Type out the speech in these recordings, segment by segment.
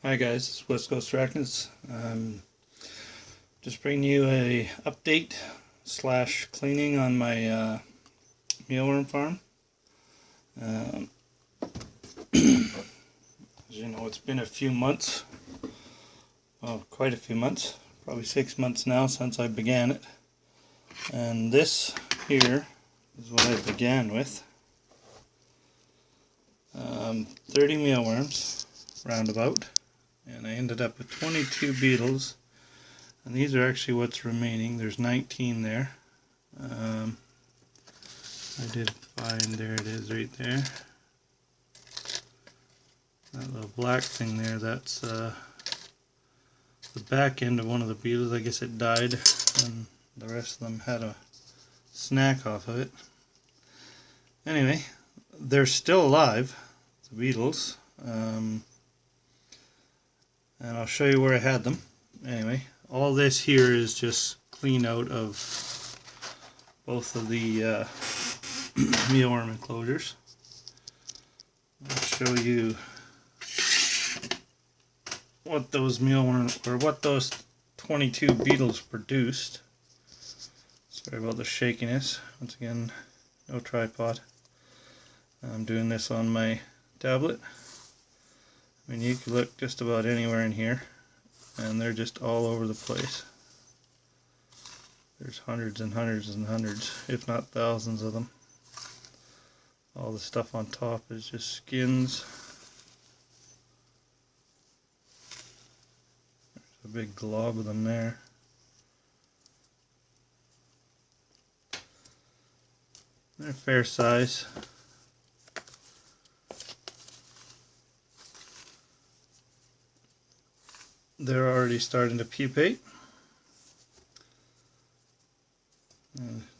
Hi guys, it's West Coast Arachnids. Just bringing you a update slash cleaning on my mealworm farm. As you know, it's been a few months, well, quite a few months, probably 6 months now since I began it. And this here is what I began with. 30 mealworms, roundabout. And I ended up with 22 beetles, and these are actually what's remaining. There's 19 there. I did find, there it is right there. That little black thing there, that's the back end of one of the beetles. I guess it died and the rest of them had a snack off of it. Anyway, they're still alive, the beetles. And I'll show you where I had them. Anyway, all this here is just clean out of both of the mealworm enclosures. I'll show you what those mealworms, or what those 22 beetles produced. Sorry about the shakiness. Once again, no tripod. I'm doing this on my tablet. I mean, you can look just about anywhere in here, and they're just all over the place. There's hundreds and hundreds and hundreds, if not thousands of them. All the stuff on top is just skins. There's a big glob of them there. They're fair size. They're already starting to pupate.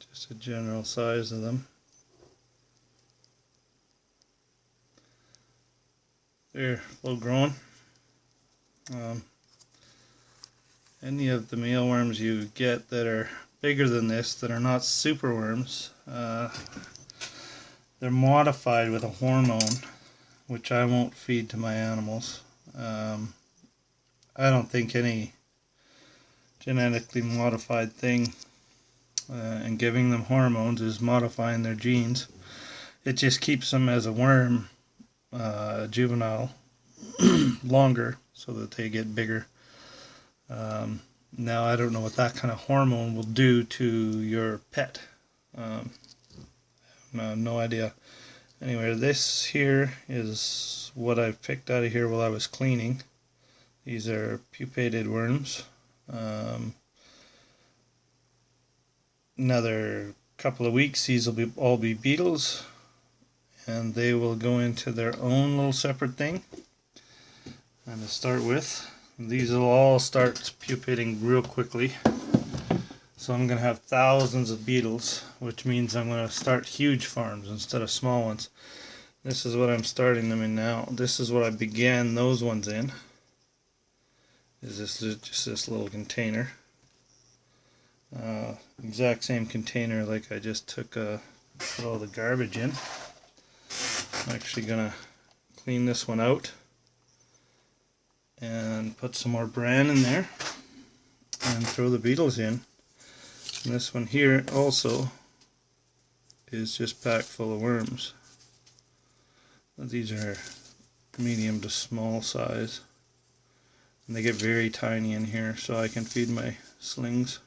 Just a general size of them. They're full grown. Any of the mealworms you get that are bigger than this, that are not superworms, they're modified with a hormone, which I won't feed to my animals. I don't think any genetically modified thing and giving them hormones is modifying their genes. It just keeps them as a worm, juvenile, longer so that they get bigger. Now I don't know what that kind of hormone will do to your pet. No idea. Anyway, this here is what I've picked out of here while I was cleaning. These are pupated worms. Another couple of weeks, these will all be beetles, and they will go into their own little separate thing. And to start with, these will all start pupating real quickly. So I'm going to have thousands of beetles, which means I'm going to start huge farms instead of small ones. This is what I'm starting them in now. This is what I began those ones in. Is this just this little container? Exact same container like I just took put all the garbage in. I'm actually gonna clean this one out and put some more bran in there and throw the beetles in. And this one here also is just packed full of worms. These are medium to small size. And they get very tiny in here, so I can feed my slings.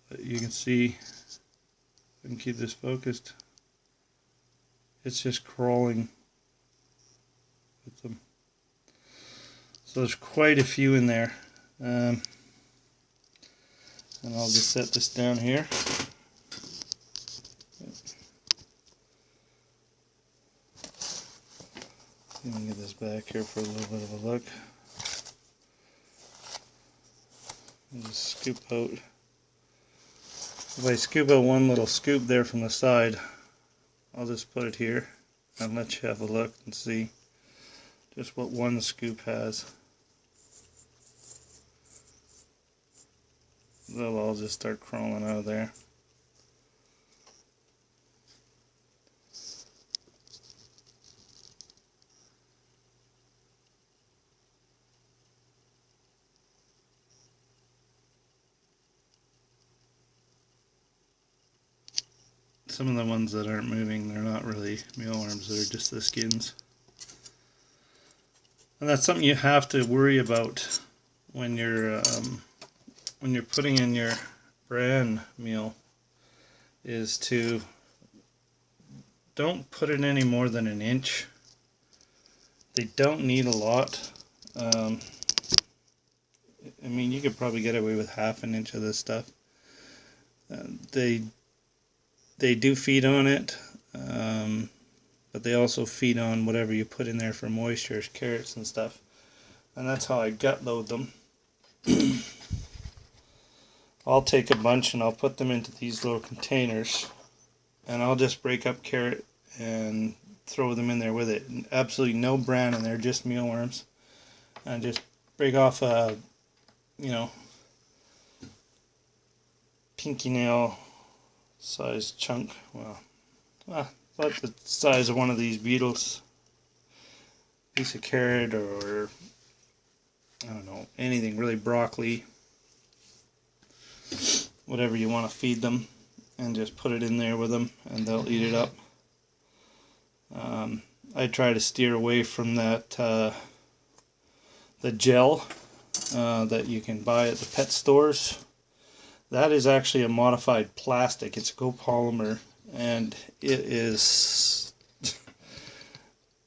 But you can see, if I can keep this focused, it's just crawling with them. So there's quite a few in there. And I'll just set this down here. Let me get this back here for a little bit of a look. And just scoop out. If I scoop out one little scoop there from the side, I'll just put it here and let you have a look and see just what one scoop has. They'll all just start crawling out of there. some of the ones that aren't moving, they're not really mealworms, they're just the skins. And that's something you have to worry about when you're putting in your bran meal, is to don't put it any more than an inch. They don't need a lot. I mean, you could probably get away with half an inch of this stuff. They do feed on it, but they also feed on whatever you put in there for moisture, carrots and stuff. And that's how I gut load them. I'll take a bunch and I'll put them into these little containers, and I'll just break up carrot and throw them in there with it. Absolutely no bran in there, just mealworms. And just break off a, you know, pinky nail size chunk. Well, about the size of one of these beetles. Piece of carrot, or I don't know, anything really, broccoli, whatever you want to feed them, and just put it in there with them and they'll eat it up. I try to steer away from that the gel that you can buy at the pet stores. That is actually a modified plastic. It's a copolymer, and it is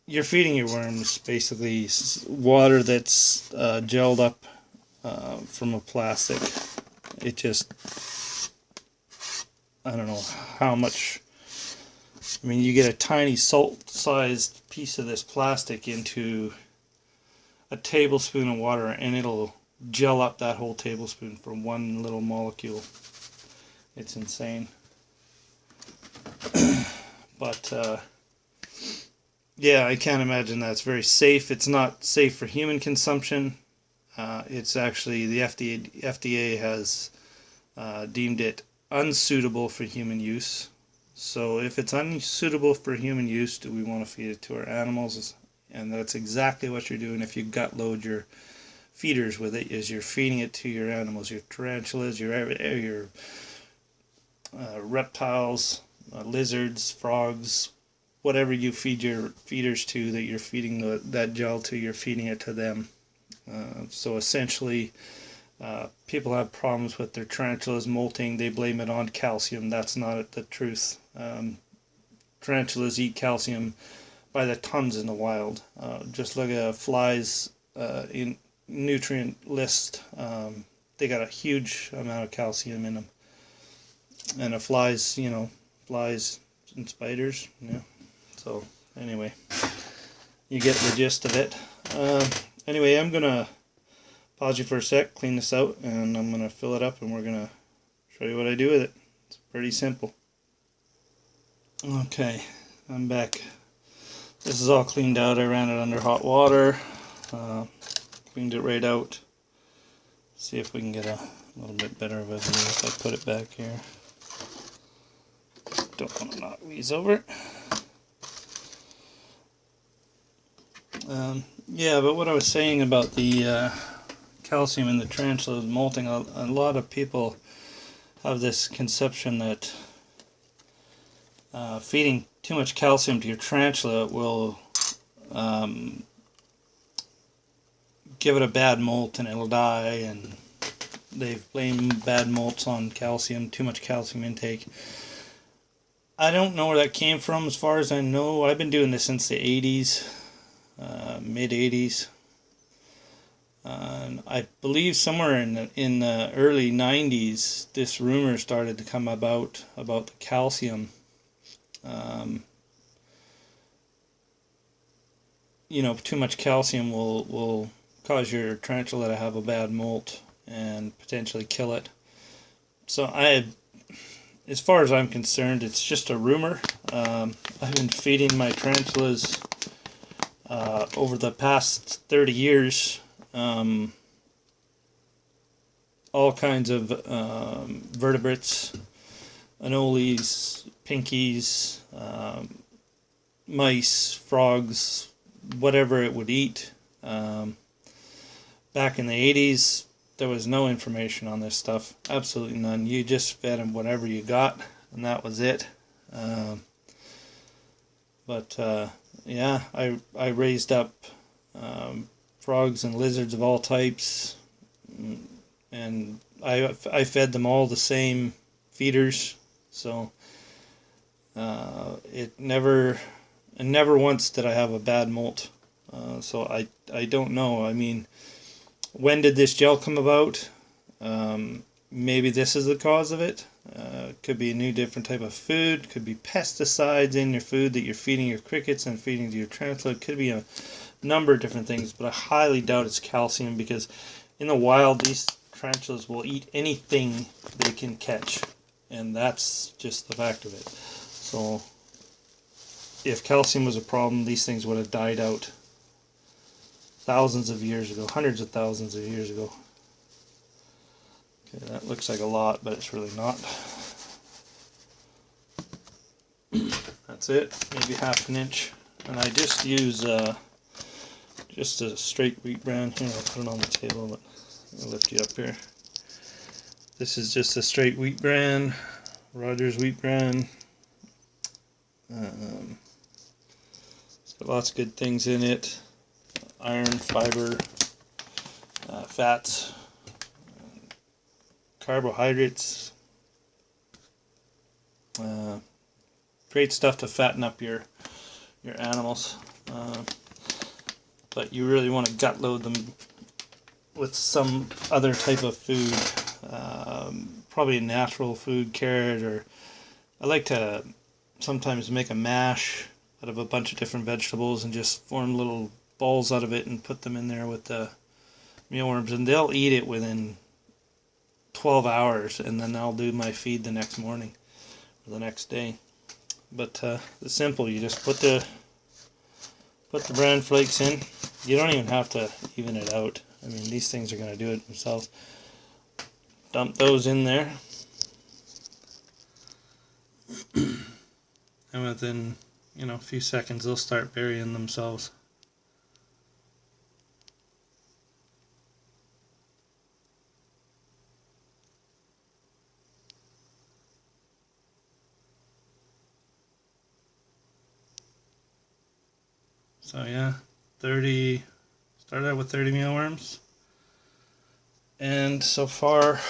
you're feeding your worms basically water that's gelled up from a plastic. It just, I don't know how much. I mean, you get a tiny salt-sized piece of this plastic into a tablespoon of water, and it'll gel up that whole tablespoon from one little molecule. It's insane. But yeah, I can't imagine that's very safe. It's not safe for human consumption. It's actually, the FDA has deemed it unsuitable for human use. So if it's unsuitable for human use, do we want to feed it to our animals? And that's exactly what you're doing if you gut load your feeders with it, is you're feeding it to your animals, your tarantulas, your reptiles, lizards, frogs, whatever you feed your feeders to, that you're feeding that gel to, you're feeding it to them. So essentially, people have problems with their tarantulas molting. They blame it on calcium. That's not the truth. Tarantulas eat calcium by the tons in the wild. Just look at flies in nutrient list. They got a huge amount of calcium in them. And the flies, you know, flies and spiders, yeah. So anyway, you get the gist of it. Anyway, I'm gonna pause you for a sec, clean this out, and I'm gonna fill it up, and we're gonna show you what I do with it. It's pretty simple. Okay, I'm back. This is all cleaned out. I ran it under hot water, cleaned it right out. See if we can get a little bit better of a view if I put it back here. Don't want to knock these over. Yeah, but what I was saying about the calcium in the tarantula molting, a lot of people have this conception that feeding too much calcium to your tarantula will give it a bad molt and it'll die, and they've blamed bad molts on calcium, too much calcium intake. I don't know where that came from. As far as I know, I've been doing this since the 80s, mid 80s. And I believe somewhere in the early 90s, this rumor started to come about the calcium. You know, too much calcium will cause your tarantula to have a bad molt and potentially kill it. So as far as I'm concerned, it's just a rumor. I've been feeding my tarantulas over the past 30 years all kinds of vertebrates, anoles, pinkies, mice, frogs, whatever it would eat. Back in the 80s, there was no information on this stuff, absolutely none. You just fed them whatever you got, and that was it. Yeah, I raised up frogs and lizards of all types, and I fed them all the same feeders, so it never once did I have a bad molt. So I don't know. I mean, when did this gel come about? Maybe this is the cause of it. Could be a new different type of food, could be pesticides in your food that you're feeding your crickets and feeding to your tarantula. It could be a number of different things, but I highly doubt it's calcium, because in the wild these tarantulas will eat anything they can catch, and that's just the fact of it. So if calcium was a problem, these things would have died out thousands of years ago, hundreds of thousands of years ago. Okay, that looks like a lot, but it's really not. That's it, maybe half an inch. And I just use just a straight wheat bran. Here, I'll put it on the table, but I'll lift you up here. This is just a straight wheat bran, Rogers wheat bran. It's got lots of good things in it: iron, fiber, fats, carbohydrates. Great stuff to fatten up your animals. But you really want to gut load them with some other type of food, probably a natural food, carrot, or I like to sometimes make a mash out of a bunch of different vegetables and just form little balls out of it and put them in there with the mealworms, and they'll eat it within 12 hours, and then I'll do my feed the next morning or the next day. But it's simple. You just put the bran flakes in. You don't even have to even it out. I mean, these things are going to do it themselves. Dump those in there, and within a few seconds they'll start burying themselves. So yeah, started out with 30 mealworms, and so far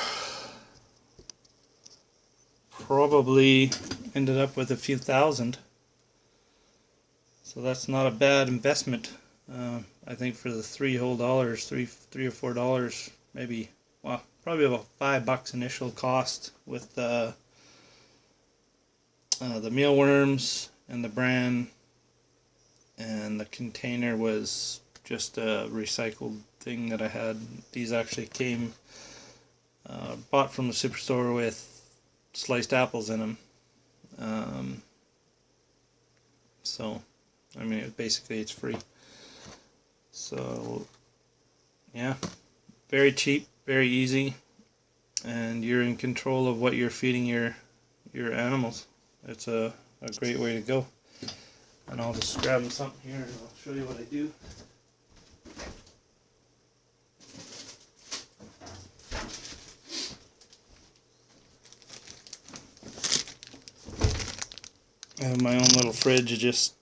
probably ended up with a few thousand. So that's not a bad investment. I think for the $3 whole, $3 or $4, maybe, well, probably about $5 initial cost with the mealworms and the bran. And the container was just a recycled thing that I had. These actually came bought from the superstore with sliced apples in them. So I mean, basically it's free. So yeah, very cheap, very easy, and you're in control of what you're feeding your animals. It's a great way to go. And I'll just grab something here and I'll show you what I do. I have my own little fridge of just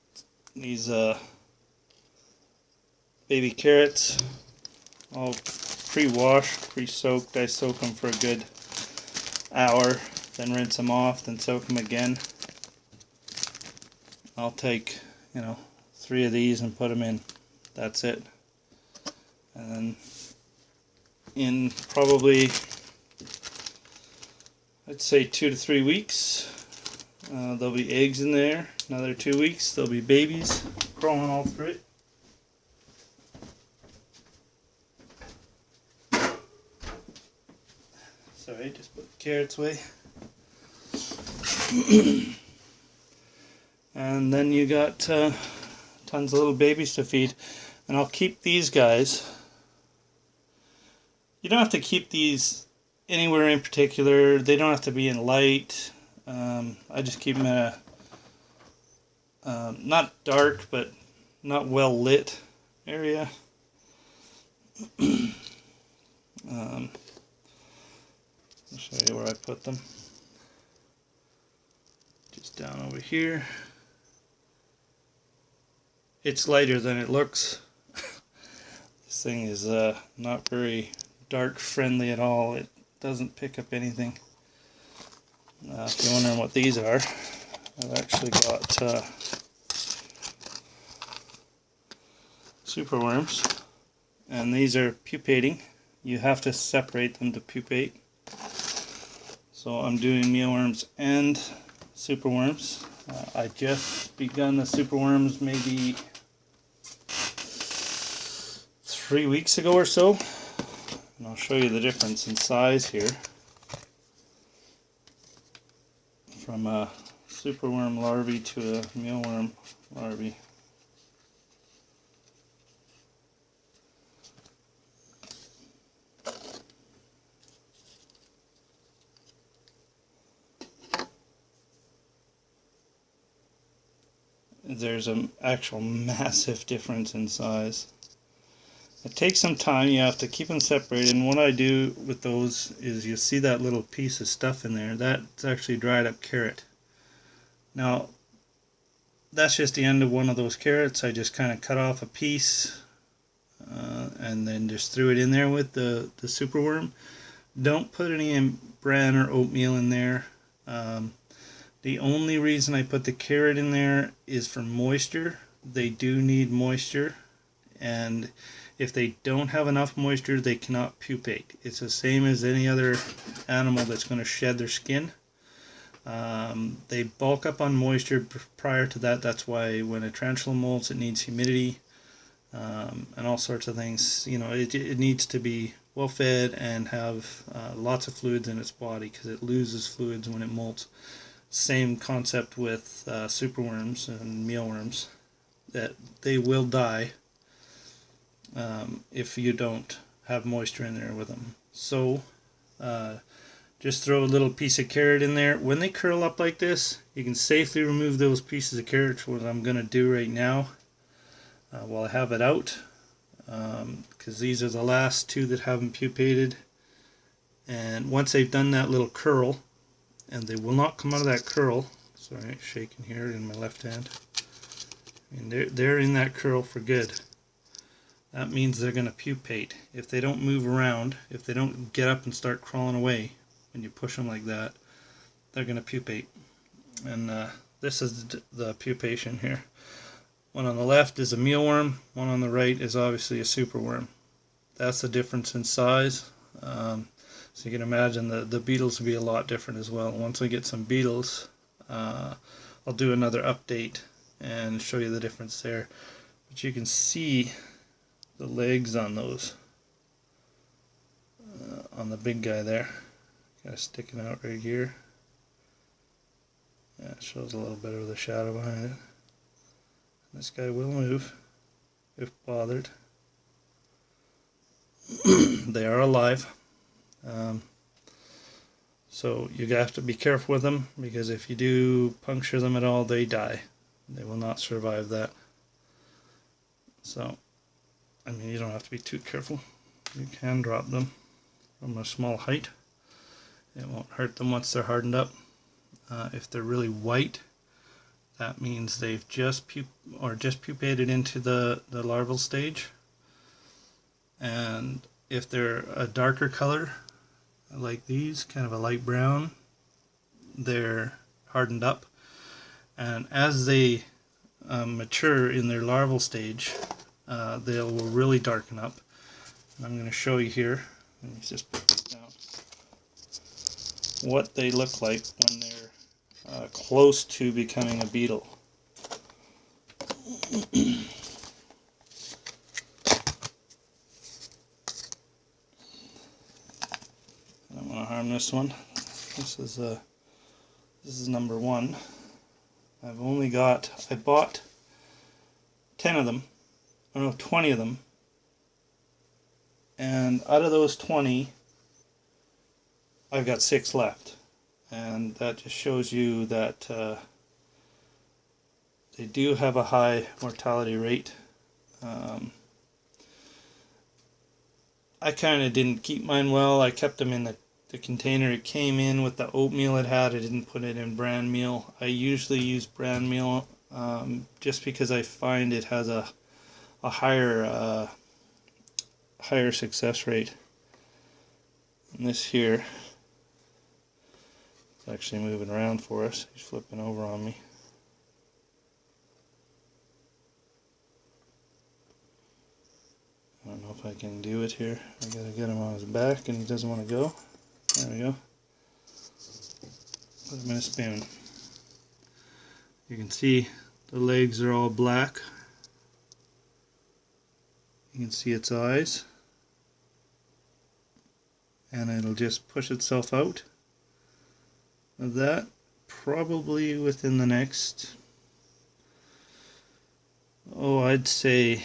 these baby carrots, all pre-washed, pre-soaked. I soak them for a good hour, then rinse them off, then soak them again. I'll take, 3 of these and put them in. That's it. And then in probably, I'd say 2 to 3 weeks, there'll be eggs in there. Another 2 weeks, there'll be babies crawling all through it. Sorry, just put the carrots away. And then you got tons of little babies to feed. And I'll keep these guys. You don't have to keep these anywhere in particular. They don't have to be in light. I just keep them in a not dark, but not well lit area. I'll show you where I put them. Comes down over here. It's lighter than it looks. This thing is not very dark friendly at all. It doesn't pick up anything. If you're wondering what these are, I've actually got Superworms, and these are pupating. You have to separate them to pupate. So I'm doing mealworms and superworms. I just begun the superworms maybe 3 weeks ago or so, and I'll show you the difference in size here from a superworm larvae to a mealworm larvae. There's an actual massive difference in size. It takes some time. You have to keep them separated, and what I do with those is, you see that little piece of stuff in there, that's actually dried up carrot. Now that's just the end of one of those carrots. I just kind of cut off a piece and then just threw it in there with the superworm. Don't put any bran or oatmeal in there. The only reason I put the carrot in there is for moisture. They do need moisture, and if they don't have enough moisture, they cannot pupate. It's the same as any other animal that's going to shed their skin. They bulk up on moisture prior to that. That's why when a tarantula molts, it needs humidity and all sorts of things. You know, it needs to be well fed and have lots of fluids in its body, because it loses fluids when it molts. Same concept with superworms and mealworms, that they will die if you don't have moisture in there with them. So just throw a little piece of carrot in there. When they curl up like this, you can safely remove those pieces of carrot, what I'm going to do right now while I have it out, because these are the last two that haven't pupated. And once they've done that little curl, and they will not come out of that curl. Sorry, shaking here in my left hand. And they're in that curl for good. That means they're going to pupate. If they don't move around, if they don't get up and start crawling away when you push them like that, they're going to pupate. And this is the pupation here. One on the left is a mealworm. One on the right is obviously a superworm. That's the difference in size. So you can imagine the beetles will be a lot different as well. Once I get some beetles, I'll do another update and show you the difference there. But you can see the legs on those, on the big guy there, kind of sticking out right here. Yeah, it shows a little bit of the shadow behind it. This guy will move if bothered. They are alive. So you have to be careful with them, because if you do puncture them at all, they die. They will not survive that. So, I mean, you don't have to be too careful. You can drop them from a small height. It won't hurt them once they're hardened up. If they're really white, that means they've just pupated into the larval stage. And if they're a darker color, like these, kind of a light brown, they're hardened up. And as they mature in their larval stage, they will really darken up. And I'm going to show you here. Let me just put this down. What they look like when they're close to becoming a beetle. I don't want to harm this one. This is number one. I bought 10 of them, or no, 20 of them, and out of those 20, I've got 6 left, and that just shows you that they do have a high mortality rate. I kind of didn't keep mine well. I kept them in the the container it came in with the oatmeal it had. I didn't put it in bran meal. I usually use bran meal just because I find it has a higher success rate. And this here, it's actually moving around for us. He's flipping over on me. I don't know if I can do it here. I gotta get him on his back and he doesn't want to go. There we go. Put him in a spoon. You can see the legs are all black. You can see its eyes. And it'll just push itself out of that probably within the next, I'd say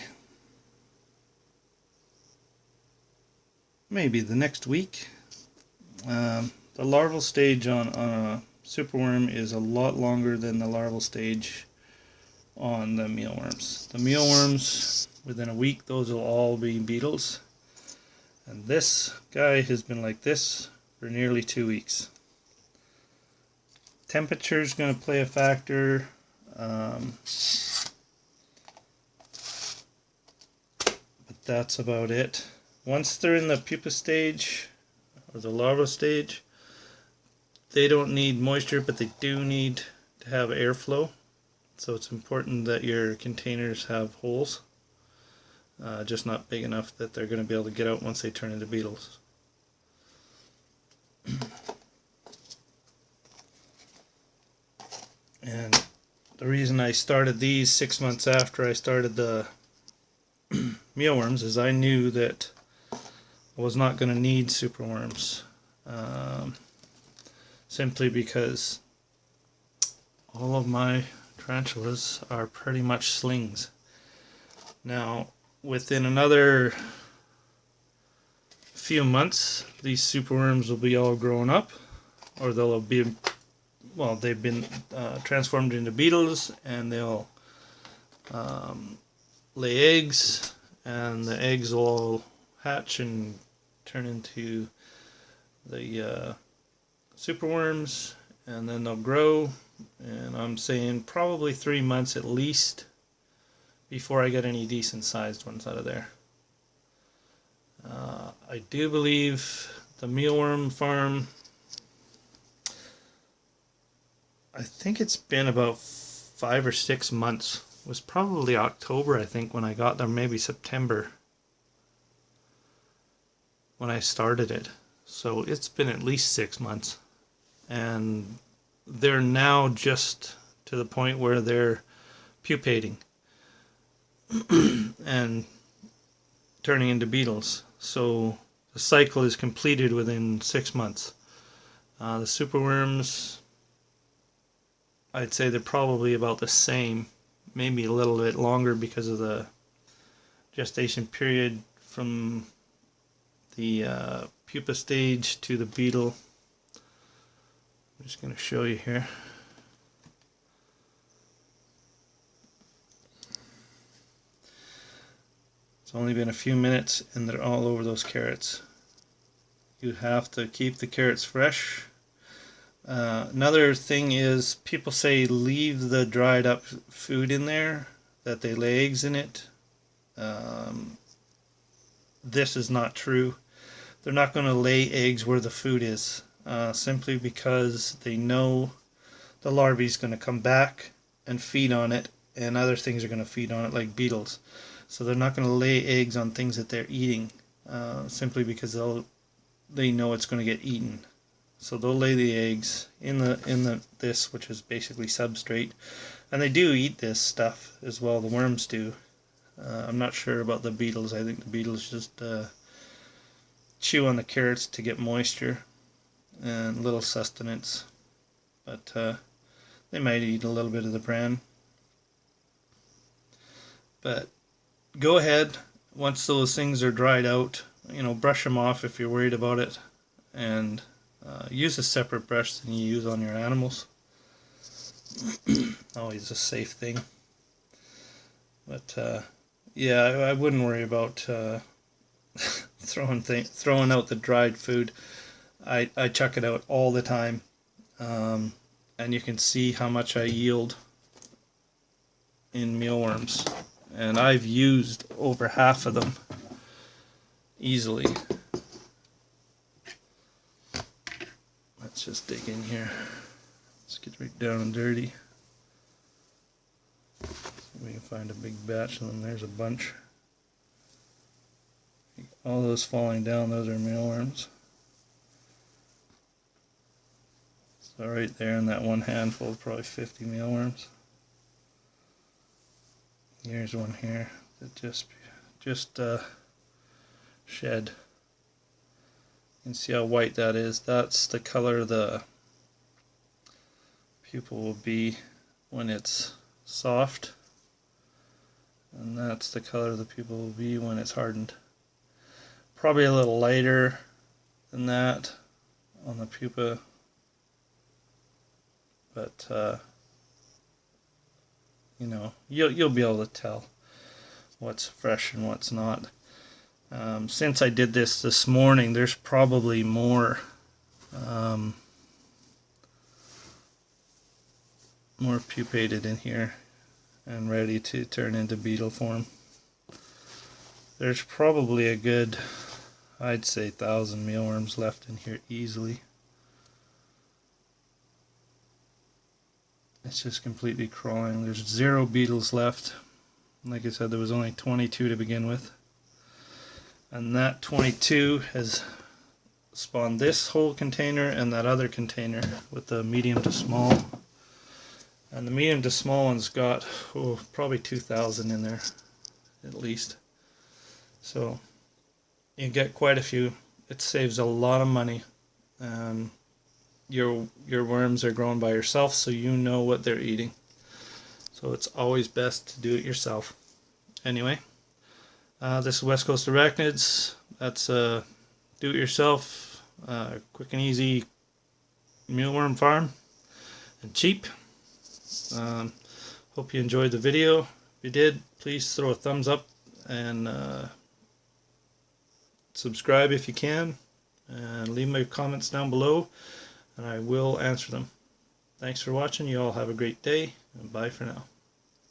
maybe the next week. The larval stage on a superworm is a lot longer than the larval stage on the mealworms. The mealworms, within a week, those will all be beetles. And this guy has been like this for nearly 2 weeks. Temperature is going to play a factor. But that's about it. Once they're in the pupa stage, or the larva stage, they don't need moisture, but they do need to have airflow. So it's important that your containers have holes. Just not big enough that they're going to be able to get out once they turn into beetles. And the reason I started these 6 months after I started the mealworms is I knew that I was not going to need superworms. Simply because all of my tarantulas are pretty much slings. Now, within another few months, these superworms will be all grown up, or they'll be, well, they've been transformed into beetles, and they'll lay eggs, and the eggs will all hatch and turn into the superworms, and then they'll grow, and I'm saying probably 3 months at least before I get any decent sized ones out of there. I do believe the mealworm farm, I think it's been about 5 or 6 months. It was probably October, I think, when I got there, maybe September when I started it. So it's been at least 6 months. And they're now just to the point where they're pupating and turning into beetles. So the cycle is completed within 6 months. The superworms, I'd say they're probably about the same, maybe a little bit longer because of the gestation period from the pupa stage to the beetle. I'm just going to show you here. It's only been a few minutes and they're all over those carrots. You have to keep the carrots fresh. Another thing is, people say leave the dried up food in there, that they lay eggs in it. This is not true. They're not going to lay eggs where the food is, simply because they know the larvae is going to come back and feed on it, and other things are going to feed on it, like beetles. So they're not going to lay eggs on things that they're eating, simply because they know it's going to get eaten. So they'll lay the eggs in this, which is basically substrate, and they do eat this stuff as well. The worms do. I'm not sure about the beetles. I think the beetles just chew on the carrots to get moisture and a little sustenance, but they might eat a little bit of the bran. But go ahead, once those things are dried out, brush them off if you're worried about it, and use a separate brush than you use on your animals. Always a safe thing. But yeah, I wouldn't worry about throwing out the dried food. I chuck it out all the time, and you can see how much I yield in mealworms, and I've used over half of them easily. Let's just dig in here. Let's get right down and dirty. See if we can find a big batch of them. There's a bunch. All those falling down, those are mealworms. So right there in that one handful, probably 50 mealworms. Here's one here that just shed. You can see how white that is. That's the color the pupa will be when it's soft, and that's the color the pupa will be when it's hardened. Probably a little lighter than that on the pupa, but you know, you'll be able to tell what's fresh and what's not. Since I did this morning, there's probably more pupated in here and ready to turn into beetle form. There's probably a good, I'd say, 1,000 mealworms left in here easily. It's just completely crawling. There's 0 beetles left. Like I said, there was only 22 to begin with. And that 22 has spawned this whole container and that other container with the medium to small. And the medium to small one's got probably 2,000 in there at least. So you get quite a few. It saves a lot of money. Your worms are grown by yourself, so you know what they're eating. So it's always best to do it yourself. Anyway, this is West Coast Arachnids. That's a do-it-yourself, quick and easy mealworm farm, and cheap. Hope you enjoyed the video. If you did, please throw a thumbs up and subscribe if you can, and leave my comments down below, and I will answer them. Thanks for watching. You all have a great day, and bye for now.